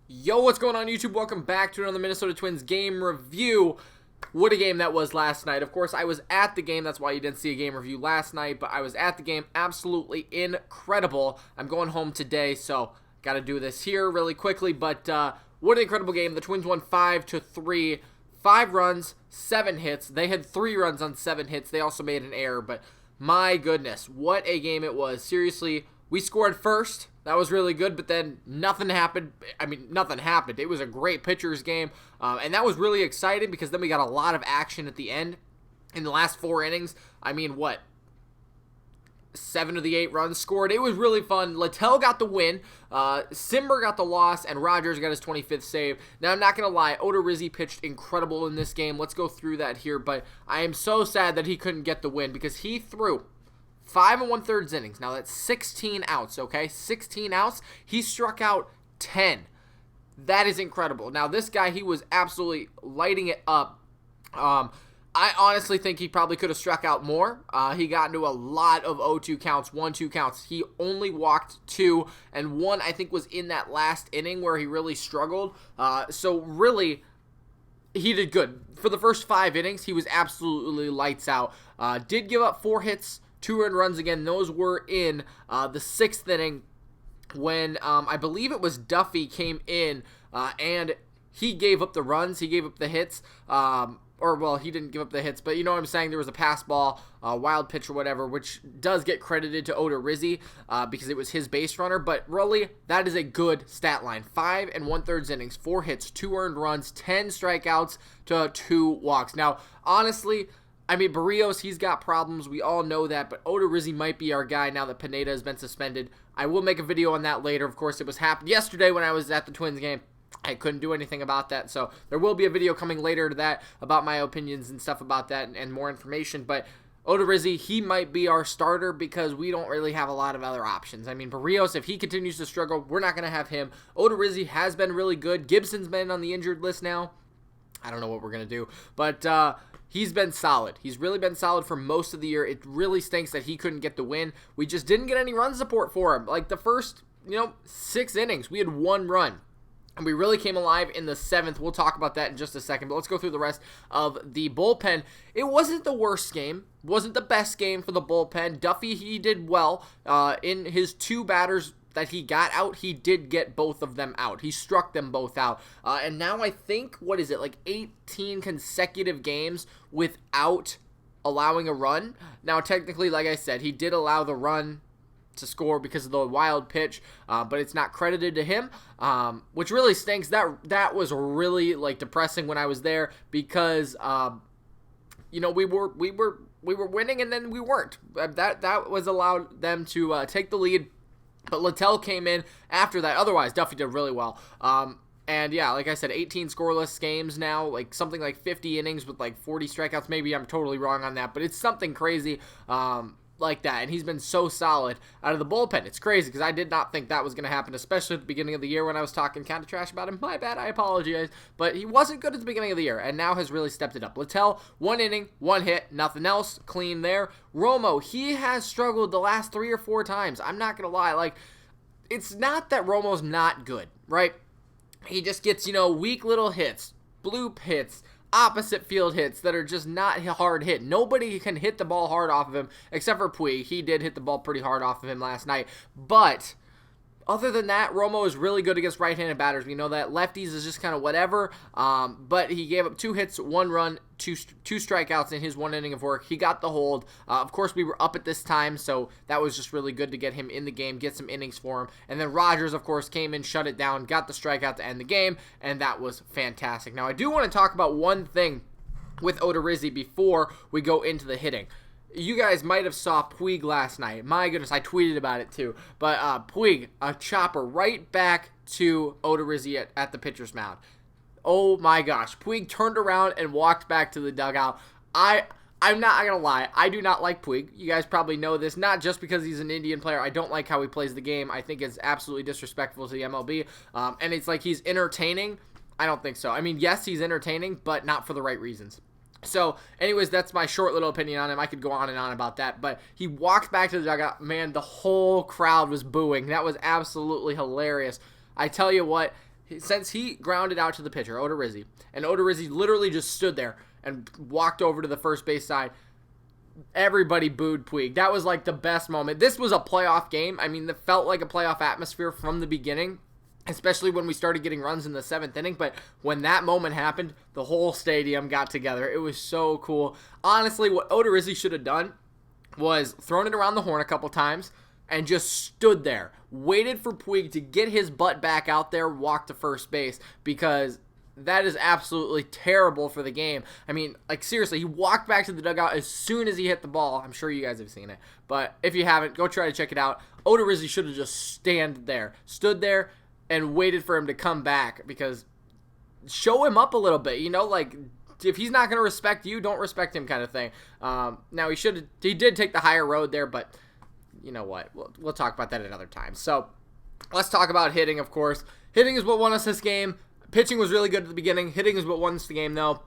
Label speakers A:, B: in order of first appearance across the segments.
A: Yo, what's going on YouTube? Welcome back to another Minnesota Twins game review. What a game that was last night. Of course, I was at the game. That's why you didn't see a game review last night, but I was at the game. Absolutely incredible. I'm going home today, so got to do this here really quickly, but what an incredible game. The Twins won 5-3. 5 runs, 7 hits. They had 3 runs on 7 hits. They also made an error, but my goodness, what a game it was. Seriously, we scored first. That was really good, but then nothing happened. I mean, nothing happened. It was a great pitcher's game, and that was really exciting because then we got a lot of action at the end. In the last 4 innings, I mean, 7 of the 8 runs scored. It was really fun. Littell got the win, Simber got the loss, and Rogers got his 25th save. Now, I'm not going to lie, Odorizzi pitched incredible in this game. Let's go through that here, but I am so sad that he couldn't get the win because he threw 5 1/3 innings. Now, that's 16 outs, okay? 16 outs. He struck out 10. That is incredible. Now, this guy, he was absolutely lighting it up. I honestly think he probably could have struck out more. He got into a lot of 0-2 counts, 1-2 counts. He only walked 2, and 1, I think, was in that last inning where he really struggled. So, really, he did good. For the first 5 innings, he was absolutely lights out. Did give up 4 hits, 2 earned runs again. Those were in the 6th inning when I believe it was Duffey came in and he gave up the runs. He gave up the hits. He didn't give up the hits, but you know what I'm saying? There was a pass ball, wild pitch or whatever, which does get credited to Odorizzi because it was his base runner. But really, that is a good stat line. 5 1/3 innings, 4 hits, 2 earned runs, 10 strikeouts to 2 walks. Now, honestly, I mean, Barrios, he's got problems. We all know that, but Odorizzi might be our guy now that Pineda has been suspended. I will make a video on that later. Of course, it was happened yesterday when I was at the Twins game. I couldn't do anything about that, so there will be a video coming later to that about my opinions and stuff about that and more information, but Odorizzi, he might be our starter because we don't really have a lot of other options. I mean, Barrios, if he continues to struggle, we're not going to have him. Odorizzi has been really good. Gibson's been on the injured list now. I don't know what we're going to do, but he's been solid. He's really been solid for most of the year. It really stinks that he couldn't get the win. We just didn't get any run support for him. Like the first, 6 innings, we had 1 run. And we really came alive in the 7th. We'll talk about that in just a second. But let's go through the rest of the bullpen. It wasn't the worst game. Wasn't the best game for the bullpen. Duffey, he did well. In his 2 batters that he got out, he did get both of them out. He struck them both out. And now I think, 18 consecutive games without allowing a run. Now, technically, like I said, he did allow the run to score because of the wild pitch, but it's not credited to him, which really stinks. That was really depressing when I was there because we were winning and then we weren't. That was allowed them to take the lead, but Littell came in after that. Otherwise, Duffey did really well. And yeah, like I said, 18 scoreless games now, something like 50 innings with 40 strikeouts. Maybe I'm totally wrong on that, but it's something crazy. Like that, and he's been so solid out of the bullpen. It's crazy because I did not think that was going to happen, especially at the beginning of the year when I was talking kind of trash about him. My bad, I apologize, but he wasn't good at the beginning of the year, and now has really stepped it up. Littell, 1 inning, 1 hit, nothing else, clean there. Romo, he has struggled the last 3 or 4 times. I'm not going to lie, it's not that Romo's not good, right? He just gets, weak little hits, bloop hits, opposite field hits that are just not hard hit. Nobody can hit the ball hard off of him except for Puig. He did hit the ball pretty hard off of him last night. But other than that, Romo is really good against right-handed batters. We know that lefties is just kind of whatever. But he gave up 2 hits, 1 run, 2 strikeouts in his 1 inning of work. He got the hold. Of course, we were up at this time, so that was just really good to get him in the game, get some innings for him. And then Rogers, of course, came in, shut it down, got the strikeout to end the game, and that was fantastic. Now, I do want to talk about one thing with Odorizzi before we go into the hitting. You guys might have saw Puig last night. My goodness, I tweeted about it too. But Puig, a chopper right back to Odorizzi at the pitcher's mound. Oh my gosh. Puig turned around and walked back to the dugout. I'm not going to lie. I do not like Puig. You guys probably know this. Not just because he's an Indian player. I don't like how he plays the game. I think it's absolutely disrespectful to the MLB. And it's like he's entertaining. I don't think so. I mean, yes, he's entertaining, but not for the right reasons. So, anyways, that's my short little opinion on him. I could go on and on about that, but he walked back to the dugout. Man, the whole crowd was booing. That was absolutely hilarious. I tell you what, since he grounded out to the pitcher, Odorizzi, and Odorizzi literally just stood there and walked over to the first base side, everybody booed Puig. That was like the best moment. This was a playoff game. I mean, it felt like a playoff atmosphere from the beginning, especially when we started getting runs in the 7th inning. But when that moment happened, the whole stadium got together. It was so cool. Honestly, what Odorizzi should have done was thrown it around the horn a couple times and just stood there, waited for Puig to get his butt back out there, walk to first base, because that is absolutely terrible for the game. I mean, like, seriously, he walked back to the dugout as soon as he hit the ball. I'm sure you guys have seen it, but if you haven't, go try to check it out. Odorizzi should have just stood there, and waited for him to come back, because show him up a little bit, like, if he's not going to respect you, don't respect him, kind of thing. Now, he did take the higher road there, but you know what? We'll talk about that another time. So let's talk about hitting, of course. Hitting is what won us this game. Pitching was really good at the beginning. Hitting is what won us the game, though.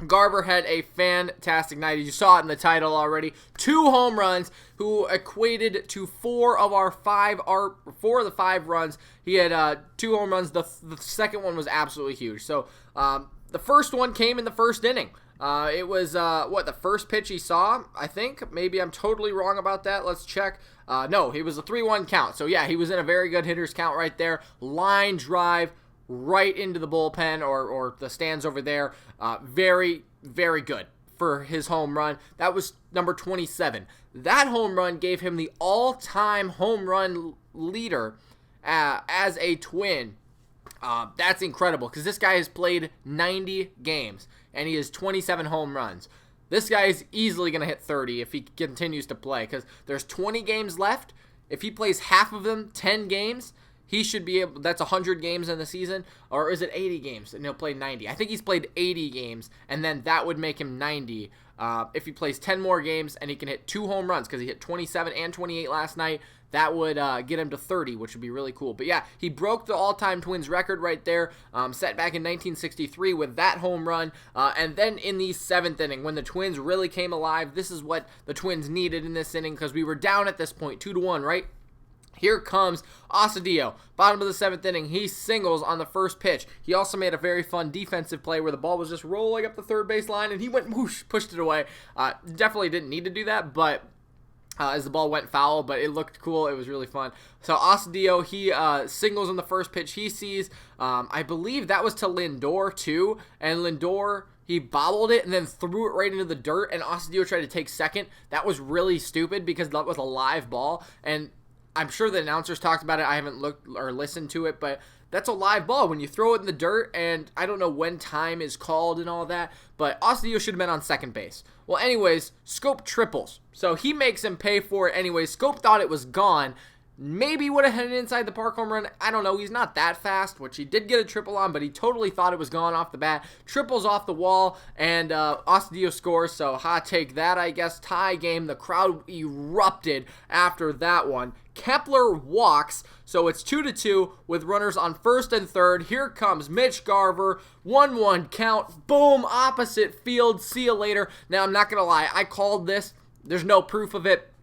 A: Garver had a fantastic night. You saw it in the title already. 2 home runs, who equated to 4 of the 5 runs. He had 2 home runs. The second one was absolutely huge. So the first one came in the first inning. It was, the first pitch he saw, I think? Maybe I'm totally wrong about that. Let's check. No, it was a 3-1 count. So, yeah, he was in a very good hitter's count right there. Line drive right into the bullpen or the stands over there. Very, very good for his home run. That was number 27. That home run gave him the all-time home run leader as a Twin. That's incredible, because this guy has played 90 games, and he has 27 home runs. This guy is easily going to hit 30 if he continues to play, because there's 20 games left. If he plays half of them, 10 games, he should be able, that's 100 games in the season, or is it 80 games, and he'll play 90. I think he's played 80 games, and then that would make him 90. If he plays 10 more games and he can hit 2 home runs, because he hit 27 and 28 last night, that would get him to 30, which would be really cool. But yeah, he broke the all-time Twins record right there, set back in 1963 with that home run. And then in the 7th inning, when the Twins really came alive, this is what the Twins needed in this inning, because we were down at this point, 2-1, right? Here comes Astudillo, bottom of the 7th inning. He singles on the first pitch. He also made a very fun defensive play where the ball was just rolling up the third base line, and he went whoosh, pushed it away. Definitely didn't need to do that, but as the ball went foul, but it looked cool. It was really fun. So Astudillo, he singles on the first pitch he sees. I believe that was to Lindor too, and Lindor, he bobbled it and then threw it right into the dirt, and Astudillo tried to take second. That was really stupid, because that was a live ball, and I'm sure the announcers talked about it. I haven't looked or listened to it, but that's a live ball when you throw it in the dirt, and I don't know when time is called and all that, but Astudillo should have been on second base. Well, anyways, Scope triples, so he makes him pay for it anyways. Scope thought it was gone. Maybe would have had an inside the park home run. I don't know. He's not that fast, which he did get a triple on, but he totally thought it was gone off the bat. Triples off the wall, and Astudillo scores, so hot take that, I guess. Tie game. The crowd erupted after that one. Kepler walks, so it's 2-2 with runners on first and third. Here comes Mitch Garver. 1-1 count. Boom, opposite field. See you later. Now, I'm not going to lie. I called this. There's no proof of it.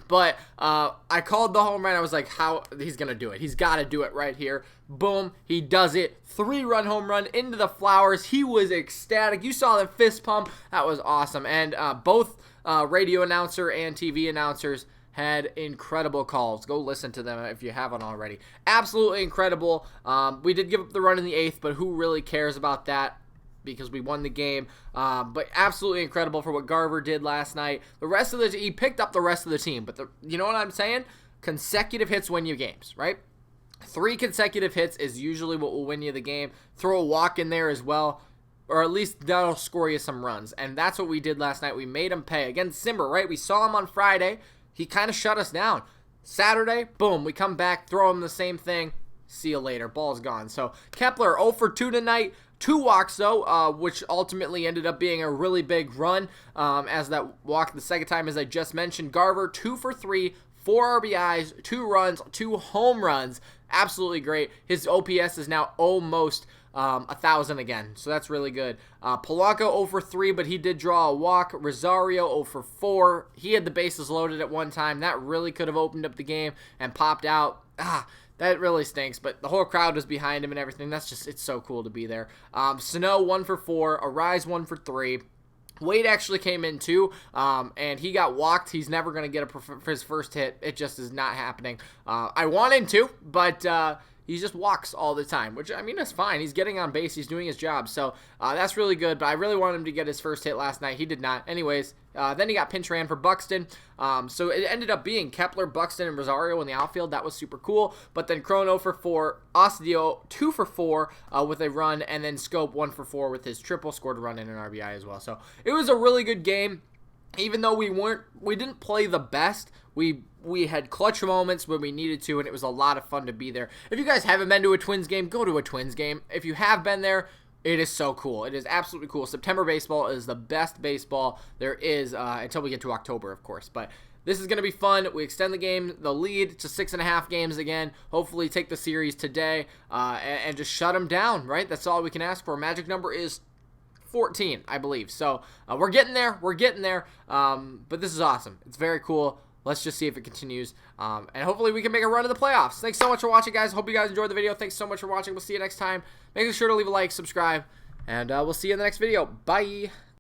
A: But I called the home run. I was like, how? He's going to do it. He's got to do it right here. Boom. He does it. 3-run home run into the flowers. He was ecstatic. You saw the fist pump. That was awesome. And both radio announcer and TV announcers had incredible calls. Go listen to them if you haven't already. Absolutely incredible. We did give up the run in the 8th, but who really cares about that? Because we won the game, but absolutely incredible for what Garver did last night. The rest of he picked up the rest of the team, but you know what I'm saying? Consecutive hits win you games, right? 3 consecutive hits is usually what will win you the game. Throw a walk in there as well, or at least that'll score you some runs, and that's what we did last night. We made him pay. Against Simber, right? We saw him on Friday. He kind of shut us down. Saturday, boom, we come back, throw him the same thing. See you later. Ball's gone. So Kepler 0 for 2 tonight. 2 walks, though, which ultimately ended up being a really big run as that walk the second time, as I just mentioned. Garver, 2 for 3, 4 RBIs, 2 runs, 2 home runs. Absolutely great. His OPS is now almost 1,000 again, so that's really good. Polanco 0 for 3, but he did draw a walk. Rosario 0 for 4. He had the bases loaded at one time. That really could have opened up the game and popped out. that really stinks, but the whole crowd was behind him and everything. That's just, it's so cool to be there. Sano 1 for 4, Odorizzi 1 for 3. Wade actually came in too, and he got walked. He's never going to get his first hit. It just is not happening. I want him to, but he just walks all the time, which, I mean, that's fine. He's getting on base. He's doing his job, so that's really good, but I really wanted him to get his first hit last night. He did not. Anyways, then he got pinch ran for Buxton, so it ended up being Kepler, Buxton, and Rosario in the outfield. That was super cool, but then Chrono for 4, Ostadio 2 for 4 with a run, and then Scope 1 for 4 with his triple, scored a run and an RBI as well. So it was a really good game. Even though we didn't play the best, we had clutch moments when we needed to, and it was a lot of fun to be there. If you guys haven't been to a Twins game, go to a Twins game. If you have been there, it is so cool. It is absolutely cool. September baseball is the best baseball there is until we get to October, of course. But this is going to be fun. We extend the lead to 6.5 games again. Hopefully take the series today and just shut them down, right? That's all we can ask for. Magic number is 14, I believe. So we're getting there. We're getting there. But this is awesome. It's very cool. Let's just see if it continues. And hopefully we can make a run to the playoffs. Thanks so much for watching, guys. Hope you guys enjoyed the video. Thanks so much for watching. We'll see you next time. Make sure to leave a like, subscribe, and we'll see you in the next video. Bye.